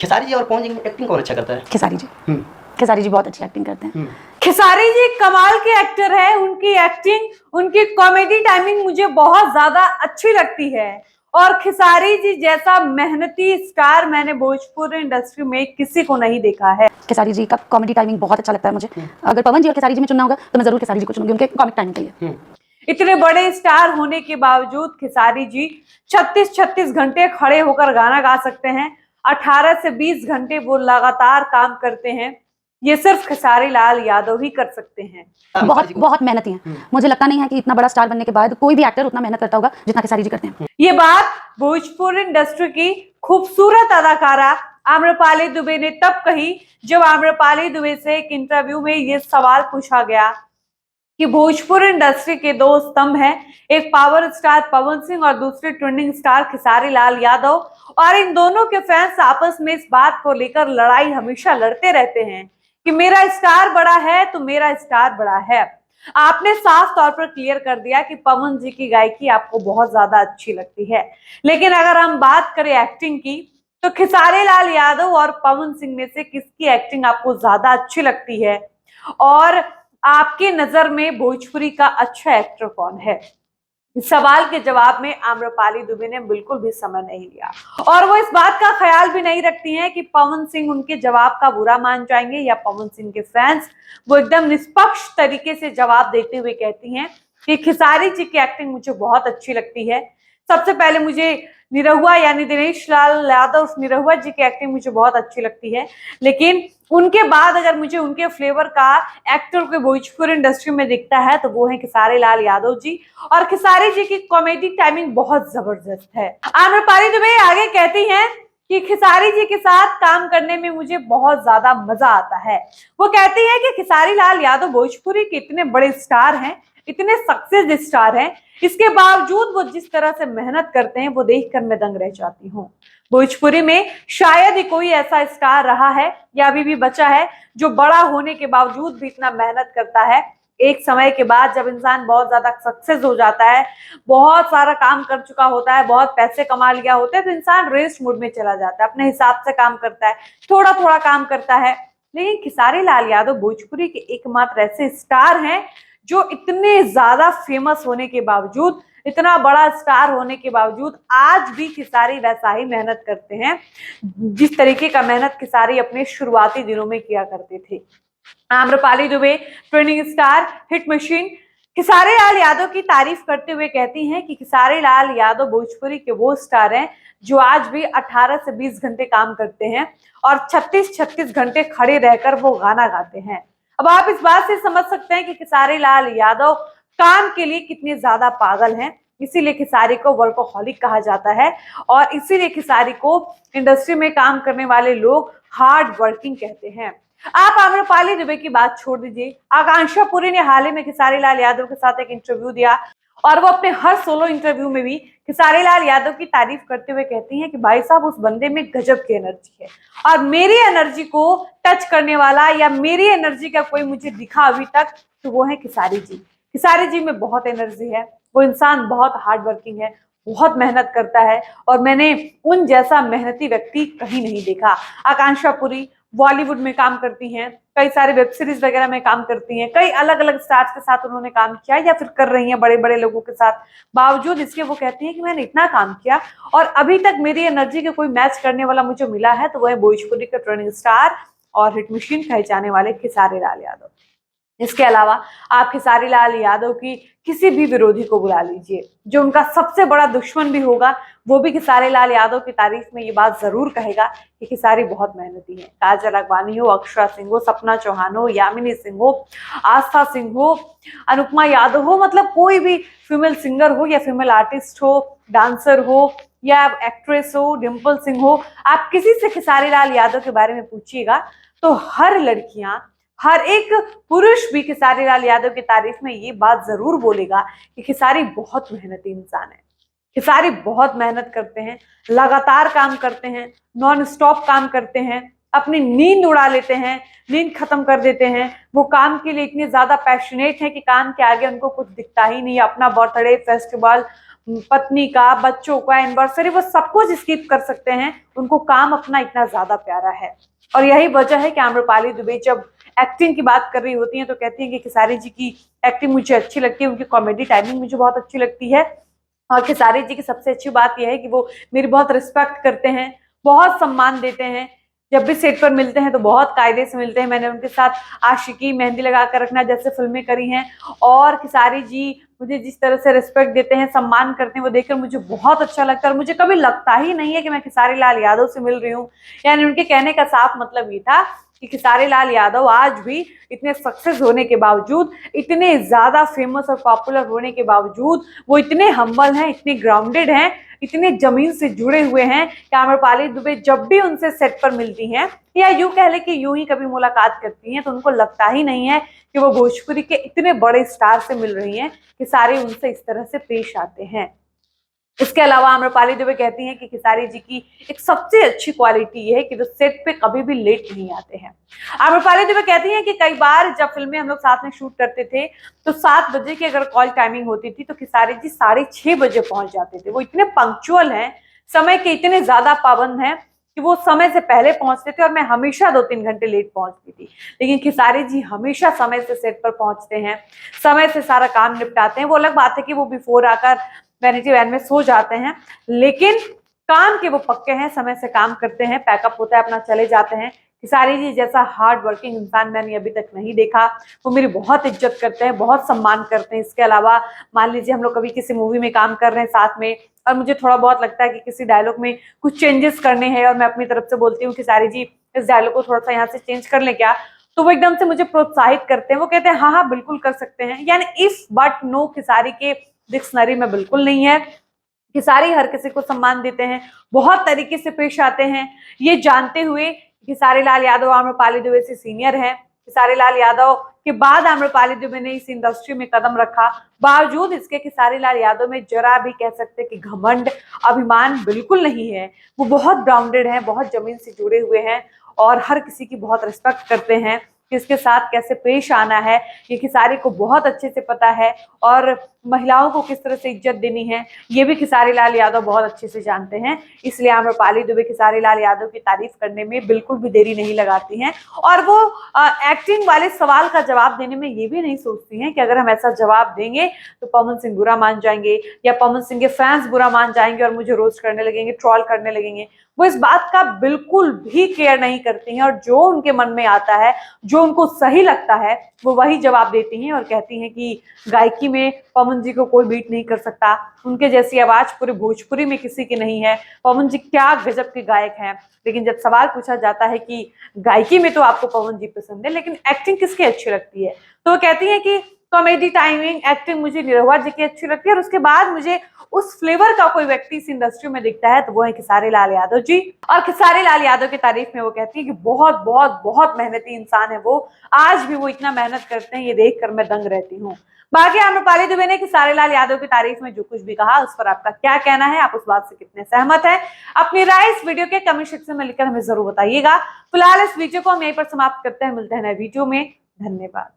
खेसारी जी और पवन जी एक्टिंग कौन अच्छा करता है? खेसारी जी। खेसारी जी बहुत अच्छी एक्टिंग करते हैं। खेसारी जी कमाल के एक्टर है। उनकी एक्टिंग, उनकी कॉमेडी टाइमिंग मुझे बहुत ज्यादा अच्छी लगती है। और खेसारी जी जैसा मेहनती स्टार मैंने भोजपुरी इंडस्ट्री में किसी को नहीं देखा है। खेसारी जी का कॉमेडी टाइमिंग बहुत अच्छा लगता है मुझे। अगर पवन जी और खेसारी जी में चुनना होगा तो मैं जरूर खेसारी जी को चुनूंगी, उनके कॉमिक टाइमिंग के लिए। इतने बड़े स्टार होने के बावजूद खेसारी जी 36 घंटे खड़े होकर गाना गा सकते हैं। 18 से 20 घंटे वो लगातार काम करते हैं। ये सिर्फ खेसारी लाल यादव ही कर सकते हैं। बहुत मेहनती हैं। मुझे लगता नहीं है कि इतना बड़ा स्टार बनने के बाद कोई भी एक्टर उतना मेहनत करता होगा जितना खेसारी जी करते हैं। ये बात भोजपुरी इंडस्ट्री की खूबसूरत अदाकारा आम्रपाली दुबे ने तब कही जब आम्रपाली दुबे से एक इंटरव्यू में ये सवाल पूछा गया कि भोजपुरी इंडस्ट्री के दो स्तंभ हैं, एक पावर स्टार पवन सिंह और दूसरे ट्रेंडिंग स्टार खेसारी लाल यादव, और इन दोनों के फैंस आपस में इस बात को लेकर लड़ाई हमेशा लड़ते रहते हैं कि मेरा स्टार बड़ा है तो मेरा स्टार बड़ा है। आपने साफ तौर पर क्लियर कर दिया कि पवन जी की गायकी आपको बहुत ज्यादा अच्छी लगती है, लेकिन अगर हम बात करें एक्टिंग की तो खेसारी लाल यादव और पवन सिंह में से किसकी एक्टिंग आपको ज्यादा अच्छी लगती है? और आपके नजर में भोजपुरी का अच्छा एक्टर कौन है? इस सवाल के जवाब में आम्रपाली दुबे ने बिल्कुल भी समय नहीं लिया और वो इस बात का ख्याल भी नहीं रखती हैं कि पवन सिंह उनके जवाब का बुरा मान जाएंगे या पवन सिंह के फैंस। वो एकदम निष्पक्ष तरीके से जवाब देते हुए कहती हैं कि खेसारी जी की एक्टिंग मुझे बहुत अच्छी लगती है। सबसे पहले मुझे निरहुआ यानी दिनेश लाल यादव निरहुआ जी की एक्टिंग मुझे बहुत अच्छी लगती है, लेकिन उनके बाद अगर मुझे उनके फ्लेवर का एक्टर के भोजपुरी इंडस्ट्री में दिखता है तो वो है खेसारी लाल यादव जी। और खेसारी जी की कॉमेडी टाइमिंग बहुत जबरदस्त है। आम्रपाली दुबे आगे कहती हैं कि खेसारी जी के साथ काम करने में मुझे बहुत ज्यादा मजा आता है। वो कहती है कि खेसारी लाल यादव भोजपुरी के इतने बड़े स्टार हैं, इतने सक्सेस स्टार हैं, इसके बावजूद वो जिस तरह से मेहनत करते हैं वो देखकर मैं दंग रह जाती हूँ। भोजपुरी में शायद ही कोई ऐसा स्टार रहा है या अभी भी बचा है जो बड़ा होने के बावजूद भी इतना मेहनत करता है। एक समय के बाद जब इंसान बहुत ज्यादा सक्सेस हो जाता है, बहुत सारा काम कर चुका होता है, बहुत पैसे कमा लिया होता है, तो इंसान रेस्ट मोड में चला जाता है, अपने हिसाब से काम करता है, थोड़ा थोड़ा काम करता है। लेकिन खेसारी लाल यादव भोजपुरी के एकमात्र ऐसे स्टार हैं जो इतने ज्यादा फेमस होने के बावजूद, इतना बड़ा स्टार होने के बावजूद आज भी खेसारी वैसा ही मेहनत करते हैं जिस तरीके का मेहनत खेसारी अपने शुरुआती दिनों में किया करते थे। Amrapali Dubey trending star hit machine Khesari Lal Yadav की तारीफ करते हुए कहती हैं कि खेसारी लाल यादव भोजपुरी के वो स्टार हैं जो आज भी 18 से 20 घंटे काम करते हैं और 36 घंटे खड़े रहकर वो गाना गाते हैं। अब आप इस बात से समझ सकते हैं कि खेसारी लाल यादव काम के लिए कितने ज्यादा पागल हैं। इसीलिए खेसारी को वर्कोहॉलिक कहा जाता है और इसीलिए खेसारी को इंडस्ट्री में काम करने वाले लोग हार्ड वर्किंग कहते हैं। आप आम्रपाली दुबे की बात छोड़ दीजिए, आकांक्षा पुरी ने हाल ही में खेसारी लाल यादव के साथ एक इंटरव्यू दिया और वो अपने हर सोलो इंटरव्यू में भी खेसारी लाल यादव की तारीफ करते हुए कहती हैं कि भाई साहब उस बंदे में गजब की एनर्जी है और मेरी एनर्जी को टच करने वाला या मेरी एनर्जी का कोई मुझे दिखा अभी तक तो वो है खेसारी जी। खेसारी जी में बहुत एनर्जी है, वो इंसान बहुत हार्ड वर्किंग है, बहुत मेहनत करता है और मैंने उन जैसा मेहनती व्यक्ति कहीं नहीं देखा। आकांक्षा पुरी बॉलीवुड में काम करती हैं, कई सारे वेब सीरीज वगैरह में काम करती हैं, कई अलग अलग स्टार्स के साथ उन्होंने काम किया या फिर कर रही हैं बड़े बड़े लोगों के साथ। बावजूद इसके वो कहती हैं कि मैंने इतना काम किया और अभी तक मेरी एनर्जी के कोई मैच करने वाला मुझे मिला है तो वह भोजपुरी के ट्रेंडिंग स्टार और हिट मशीन कहे जाने वाले खेसारी लाल यादव। इसके अलावा आप खेसारी लाल यादव की किसी भी विरोधी को बुला लीजिए, जो उनका सबसे बड़ा दुश्मन भी होगा वो भी खेसारी लाल यादव की तारीफ में ये बात जरूर कहेगा कि खेसारी बहुत मेहनती है। काजल अगवानी हो, अक्षरा सिंह हो, सपना चौहान हो, यामिनी सिंह हो, आस्था सिंह हो, अनुपमा यादव हो, मतलब कोई भी फीमेल सिंगर हो या फीमेल आर्टिस्ट हो, डांसर हो या एक्ट्रेस हो, डिम्पल सिंह हो, आप किसी से खेसारी लाल यादव के बारे में पूछिएगा तो हर लड़कियां, हर एक पुरुष भी खेसारी लाल यादव की तारीफ में ये बात जरूर बोलेगा कि खेसारी बहुत मेहनती इंसान है। खेसारी बहुत मेहनत करते हैं, लगातार काम करते हैं, नॉन स्टॉप काम करते हैं, अपनी नींद उड़ा लेते हैं, नींद खत्म कर देते हैं। वो काम के लिए इतने ज्यादा पैशनेट हैं कि काम के आगे उनको कुछ दिखता ही नहीं। अपना बर्थडे, फेस्टिवल, पत्नी का, बच्चों का, एनिवर्सरी, वो सब कुछ स्किप कर सकते हैं। उनको काम अपना इतना ज्यादा प्यारा है। और यही वजह है कि आम्रपाली दुबे जब एक्टिंग की बात कर रही होती हैं तो कहती हैं कि खेसारी जी की एक्टिंग मुझे अच्छी लगती है, उनकी कॉमेडी टाइमिंग मुझे बहुत अच्छी लगती है। और खेसारी जी की सबसे अच्छी बात यह है कि वो मेरी बहुत रिस्पेक्ट करते हैं, बहुत सम्मान देते हैं। जब भी सेट पर मिलते हैं तो बहुत कायदे से मिलते हैं। मैंने उनके साथ आशिकी, मेहंदी लगा कर रखना जैसे फिल्में करी हैं, और खेसारी जी मुझे जिस तरह से रिस्पेक्ट देते हैं, सम्मान करते हैं, वो देखकर मुझे बहुत अच्छा लगता है। और मुझे कभी लगता ही नहीं है कि मैं खेसारी लाल यादव से मिल रही हूँ। यानी उनके कहने का साफ मतलब ये था कि खेसारी लाल यादव आज भी इतने सक्सेस होने के बावजूद, इतने ज्यादा फेमस और पॉपुलर होने के बावजूद, वो इतने हम्बल हैं, इतने ग्राउंडेड हैं, इतने जमीन से जुड़े हुए हैं कि आम्रपाली दुबे जब भी उनसे सेट पर मिलती हैं या यूं कह ले कि यूं ही कभी मुलाकात करती हैं तो उनको लगता ही नहीं है कि वो भोजपुरी के इतने बड़े स्टार से मिल रही हैं कि सारे उनसे इस तरह से पेश आते हैं। इसके अलावा आम्रपाली दुबे कहती हैं कि खेसारी जी की एक सबसे अच्छी क्वालिटी ये है कि वो सेट पे कभी भी लेट नहीं आते हैं। आम्रपाली दुबे कहती हैं कि कई बार जब फिल्में हम लोग साथ में शूट करते थे तो 7 बजे की अगर कॉल टाइमिंग होती थी तो खेसारी जी 6:30 बजे पहुंच जाते थे। वो इतने पंक्चुअल हैं, समय के इतने ज्यादा पाबंद हैं कि वो समय से पहले पहुंचते थे और मैं हमेशा 2-3 घंटे लेट पहुंचती थी। लेकिन खेसारी जी हमेशा समय से सेट पर पहुंचते हैं, समय से सारा काम निपटाते हैं। वो अलग बात है कि वो बिफोर आकर वैनिटी वैन में सो जाते हैं, लेकिन काम के वो पक्के हैं, समय से काम करते हैं, पैकअप होता है, अपना चले जाते हैं। खेसारी जी जैसा हार्ड वर्किंग इंसान मैंने अभी तक नहीं देखा। वो मेरी बहुत इज्जत करते हैं, बहुत सम्मान करते हैं। इसके अलावा मान लीजिए हम लोग कभी किसी मूवी में काम कर रहे हैं साथ में और मुझे थोड़ा बहुत लगता है कि किसी डायलॉग में कुछ चेंजेस करने हैं और मैं अपनी तरफ से बोलती हूँ खेसारी जी इस डायलॉग को थोड़ा सा यहाँ से चेंज कर लें क्या, तो वो एकदम से मुझे प्रोत्साहित करते हैं। वो कहते हैं हाँ हाँ बिल्कुल कर सकते हैं। यानी इफ बट नो खेसारी के डिक्शनरी में बिल्कुल नहीं है। खेसारी हर किसी को सम्मान देते हैं, बहुत तरीके से पेश आते हैं, ये जानते हुए खेसारी लाल यादव आम्रपाली दुबे से सीनियर हैं। खेसारी लाल यादव के बाद आम्रपाली दुबे ने इस इंडस्ट्री में कदम रखा, बावजूद इसके खेसारी लाल यादव में जरा भी कह सकते कि घमंड, अभिमान बिल्कुल नहीं है। वो बहुत ग्राउंडेड हैं, बहुत जमीन से जुड़े हुए हैं और हर किसी की बहुत रिस्पेक्ट करते हैं। किसके साथ कैसे पेश आना है ये खेसारी को बहुत अच्छे से पता है, और महिलाओं को किस तरह से इज्जत देनी है ये भी खेसारी लाल यादव बहुत अच्छे से जानते हैं। इसलिए आम्रपाली दुबे खेसारी लाल यादव की तारीफ करने में बिल्कुल भी देरी नहीं लगाती हैं, और वो एक्टिंग वाले सवाल का जवाब देने में ये भी नहीं सोचती हैं कि अगर हम ऐसा जवाब देंगे तो पवन सिंह बुरा मान जाएंगे या पवन सिंह के फैंस बुरा मान जाएंगे और मुझे रोस्ट करने लगेंगे, ट्रोल करने लगेंगे। वो इस बात का बिल्कुल भी केयर नहीं करती हैं और जो उनके मन में आता है, जो उनको सही लगता है, वो वही जवाब देती हैं और कहती हैं कि गायकी में पवन जी को कोई बीट नहीं कर सकता, उनके जैसी आवाज पूरे भोजपुरी में किसी की नहीं है, पवन जी क्या गजब के गायक हैं। लेकिन जब सवाल पूछा जाता है कि गायकी में तो आपको पवन जी पसंद है लेकिन एक्टिंग किसकी अच्छी लगती है, तो वो कहती है कि कॉमेडी टाइमिंग एक्टिंग मुझे निरहुआ जी की अच्छी लगती है और उसके बाद मुझे उस फ्लेवर का कोई व्यक्ति इस इंडस्ट्री में दिखता है तो वो है खेसारी लाल यादव जी। और खेसारी लाल यादव की तारीफ में वो कहती है कि बहुत बहुत बहुत मेहनती इंसान है वो, आज भी वो इतना मेहनत करते हैं, ये देखकर मैं दंग रहती हूँ। बाकी आम्रपाली दुबे ने खेसारी लाल यादव की तारीफ में जो कुछ भी कहा उस पर आपका क्या कहना है, आप उस बात से कितने सहमत हैं, अपनी राय इस वीडियो के कमेंट सेक्शन में लिखकर हमें जरूर बताइएगा। फिलहाल इस वीडियो को हम यहीं पर समाप्त करते हैं, मिलते हैं नए वीडियो में। धन्यवाद।